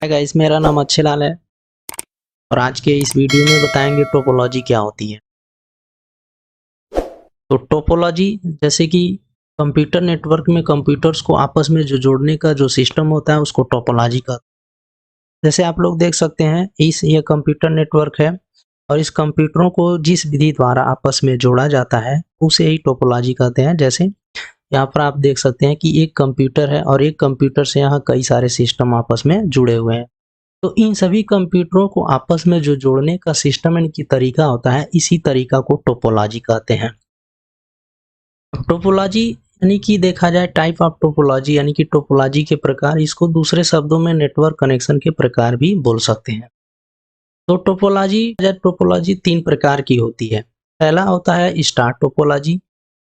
Hi guys, मेरा नाम अच्छे लाल है और आज के इस वीडियो में बताएंगे टोपोलॉजी क्या होती है। तो टोपोलॉजी जैसे कि कंप्यूटर नेटवर्क में कंप्यूटर्स को आपस में जो जोड़ने का जो सिस्टम होता है उसको टोपोलॉजी का। जैसे आप लोग देख सकते हैं ये कंप्यूटर नेटवर्क है और इस कंप्यूटरों को जिस विधि द्वारा आपस में जोड़ा जाता है उसे ही टोपोलॉजी कहते हैं। जैसे यहाँ पर आप देख सकते हैं कि एक कंप्यूटर है और एक कंप्यूटर से यहाँ कई सारे सिस्टम आपस में जुड़े हुए हैं। तो इन सभी कंप्यूटरों को आपस में जो जोड़ने का सिस्टम यानी कि तरीका होता है, इसी तरीका को टोपोलॉजी कहते हैं। टोपोलॉजी यानी कि देखा जाए टाइप ऑफ टोपोलॉजी यानी कि टोपोलॉजी के प्रकार, इसको दूसरे शब्दों में नेटवर्क कनेक्शन के प्रकार भी बोल सकते हैं। तो टोपोलॉजी तीन प्रकार की होती है। पहला होता है स्टार टोपोलॉजी,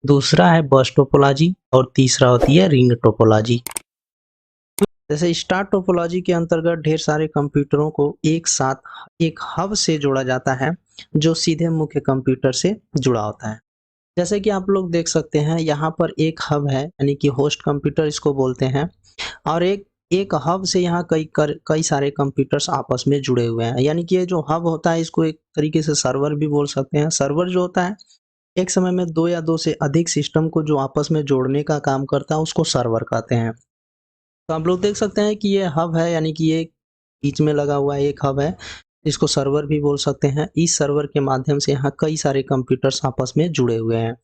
दूसरा है बस टोपोलॉजी और तीसरा होती है रिंग टोपोलॉजी। जैसे स्टार टोपोलॉजी के अंतर्गत ढेर सारे कंप्यूटरों को एक साथ एक हब से जोड़ा जाता है जो सीधे मुख्य कंप्यूटर से जुड़ा होता है। जैसे कि आप लोग देख सकते हैं यहाँ पर एक हब है यानी कि होस्ट कंप्यूटर इसको बोलते हैं और एक एक हब से यहाँ कई सारे कंप्यूटर्स आपस में जुड़े हुए हैं। यानी कि ये जो हब होता है इसको एक तरीके से सर्वर भी बोल सकते हैं। सर्वर जो होता है एक समय में दो या दो से अधिक सिस्टम को जो आपस में जोड़ने का काम करता है उसको सर्वर कहते हैं। तो आप लोग देख सकते हैं कि ये हब है यानी कि ये बीच में लगा हुआ एक हब है, इसको सर्वर भी बोल सकते हैं। इस सर्वर के माध्यम से यहाँ कई सारे कंप्यूटर्स आपस में जुड़े हुए हैं।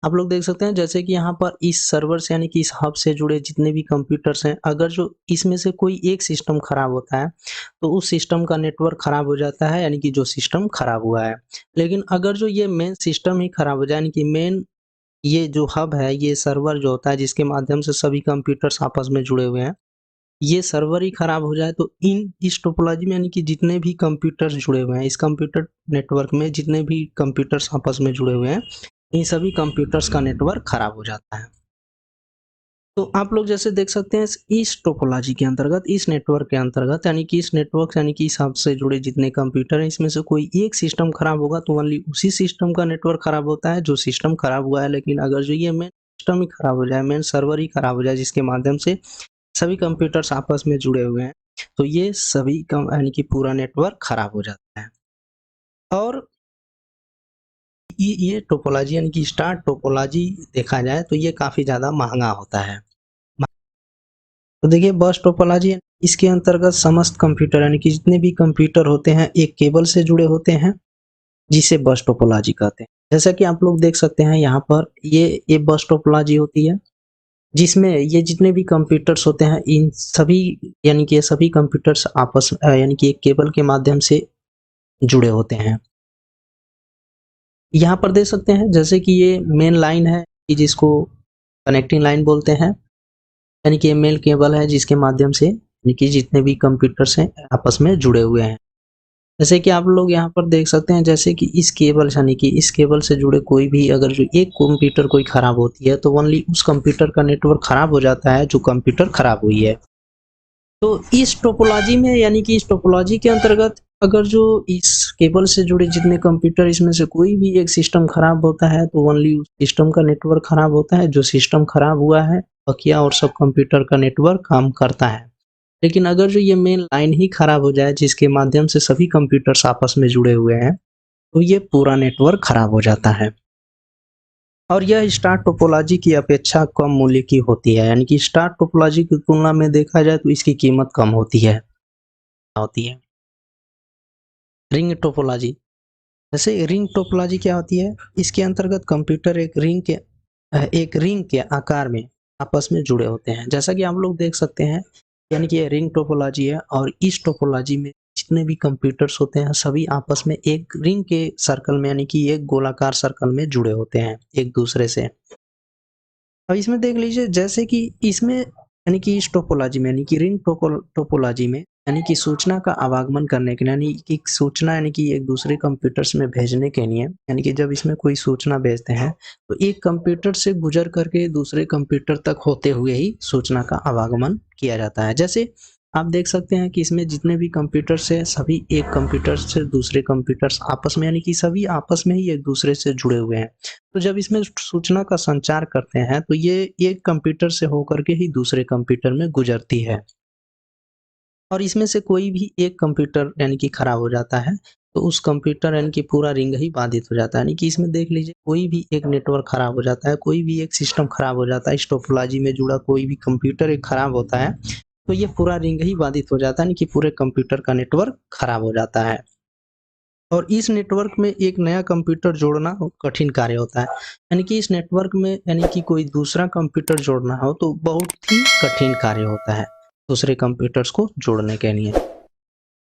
आप लोग देख सकते हैं जैसे कि यहाँ पर इस सर्वर से यानी कि इस हब से जुड़े जितने भी कंप्यूटर्स हैं, अगर जो इसमें से कोई एक सिस्टम खराब होता है तो उस सिस्टम का नेटवर्क खराब हो जाता है यानी कि जो सिस्टम खराब हुआ है। लेकिन अगर जो ये मेन सिस्टम ही खराब हो जाए यानी कि मेन ये जो हब है, ये सर्वर जो होता है जिसके माध्यम से सभी कंप्यूटर्स आपस में जुड़े हुए हैं, ये सर्वर ही खराब हो जाए तो इस टोपोलॉजी में यानी कि जितने भी कंप्यूटर्स जुड़े हुए हैं, इस कंप्यूटर नेटवर्क में जितने भी कंप्यूटर्स आपस में जुड़े हुए हैं, इन सभी कंप्यूटर्स का नेटवर्क खराब हो जाता है। तो आप लोग जैसे देख सकते हैं इस टोपोलॉजी के अंतर्गत, इस नेटवर्क के अंतर्गत यानी कि इस नेटवर्क यानी कि इस हब से जुड़े जितने कंप्यूटर हैं, इसमें से कोई एक सिस्टम खराब होगा तो ओनली उसी सिस्टम का नेटवर्क खराब होता है जो सिस्टम खराब हुआ है। लेकिन अगर जो ये मेन सिस्टम ही खराब हो जाए, मेन सर्वर ही खराब हो जाए जिसके माध्यम से सभी कंप्यूटर्स आपस में जुड़े हुए हैं, तो ये सभी यानी कि पूरा नेटवर्क खराब हो जाता है। और ये टोपोलॉजी यानी कि स्टार टोपोलॉजी देखा जाए तो ये काफी ज्यादा महंगा होता है। तो देखिए बस टोपोलॉजी, इसके अंतर्गत समस्त कंप्यूटर यानी कि जितने भी कंप्यूटर होते हैं एक केबल से जुड़े होते हैं जिसे बस टोपोलॉजी कहते हैं। जैसा कि आप लोग देख सकते हैं यहाँ पर ये बस टोपोलॉजी होती है जिसमें ये जितने भी कंप्यूटर्स होते हैं इन सभी यानी कि ये सभी कंप्यूटर्स आपस यानी कि एक केबल के माध्यम से जुड़े होते हैं। यहाँ पर देख सकते हैं जैसे कि ये मेन लाइन है कि जिसको कनेक्टिंग लाइन बोलते हैं, यानी कि ये मेन केबल है जिसके माध्यम से यानी कि जितने भी कंप्यूटर्स हैं आपस में जुड़े हुए हैं। जैसे कि आप लोग यहाँ पर देख सकते हैं जैसे कि इस केबल यानी कि इस केबल से जुड़े कोई भी अगर जो एक कंप्यूटर कोई खराब होती है तो ओनली उस कंप्यूटर का नेटवर्क खराब हो जाता है जो कंप्यूटर खराब हुई है। तो इस टोपोलॉजी में यानी कि इस टोपोलॉजी के अंतर्गत अगर जो इस केबल से जुड़े जितने कंप्यूटर इसमें से कोई भी एक सिस्टम खराब होता है तो ओनली उस सिस्टम का नेटवर्क खराब होता है जो सिस्टम खराब हुआ है, बकिया और सब कंप्यूटर का नेटवर्क काम करता है। लेकिन अगर जो ये मेन लाइन ही खराब हो जाए जिसके माध्यम से सभी कंप्यूटर्स आपस में जुड़े हुए हैं तो ये पूरा नेटवर्क खराब हो जाता है। और यह स्टार टोपोलॉजी की अपेक्षा कम मूल्य की होती है, यानी कि स्टार टोपोलॉजी की तुलना में देखा जाए तो इसकी कीमत कम होती है। रिंग टोपोलॉजी, जैसे रिंग टोपोलॉजी क्या होती है, इसके अंतर्गत कंप्यूटर एक रिंग के आकार में आपस में जुड़े होते हैं। जैसा कि आप लोग देख सकते हैं यानी कि ये रिंग टोपोलॉजी है और इस टोपोलॉजी में जितने भी कंप्यूटर्स होते हैं सभी आपस में एक रिंग के सर्कल में यानी कि एक गोलाकार सर्कल में जुड़े होते हैं एक दूसरे से। अब इसमें देख लीजिए जैसे कि इसमें यानी कि इस टोपोलॉजी में यानी कि रिंग टोपोलॉजी में यानी कि सूचना का आवागमन करने के लिए यानी कि सूचना यानी कि एक दूसरे कंप्यूटर्स में भेजने के लिए यानी कि जब इसमें कोई सूचना भेजते हैं तो एक कंप्यूटर से गुजर करके दूसरे कंप्यूटर तक होते हुए ही सूचना का आवागमन किया जाता है। जैसे आप देख सकते हैं कि इसमें जितने भी कंप्यूटर्स हैं सभी एक कंप्यूटर से दूसरे कंप्यूटर्स आपस में यानी कि सभी आपस में ही एक दूसरे से जुड़े हुए हैं। तो जब इसमें सूचना का संचार करते हैं तो ये एक कंप्यूटर से होकर के ही दूसरे कंप्यूटर में गुजरती है। और इसमें से कोई भी एक कंप्यूटर यानी कि खराब हो जाता है तो उस कंप्यूटर यानी कि पूरा रिंग ही बाधित हो जाता है। यानी कि इसमें देख लीजिए कोई भी एक नेटवर्क खराब हो जाता है, कोई भी एक सिस्टम खराब हो जाता है, इस टोपोलॉजी में जुड़ा कोई भी कंप्यूटर एक खराब होता है तो ये पूरा रिंग ही बाधित हो जाता है, यानी कि पूरे कंप्यूटर का नेटवर्क खराब हो जाता है। और इस नेटवर्क में एक नया कंप्यूटर जोड़ना कठिन कार्य होता है। यानी कि इस नेटवर्क में यानी कि कोई दूसरा कंप्यूटर जोड़ना हो तो बहुत ही कठिन कार्य होता है दूसरे कंप्यूटर्स को जोड़ने के लिए।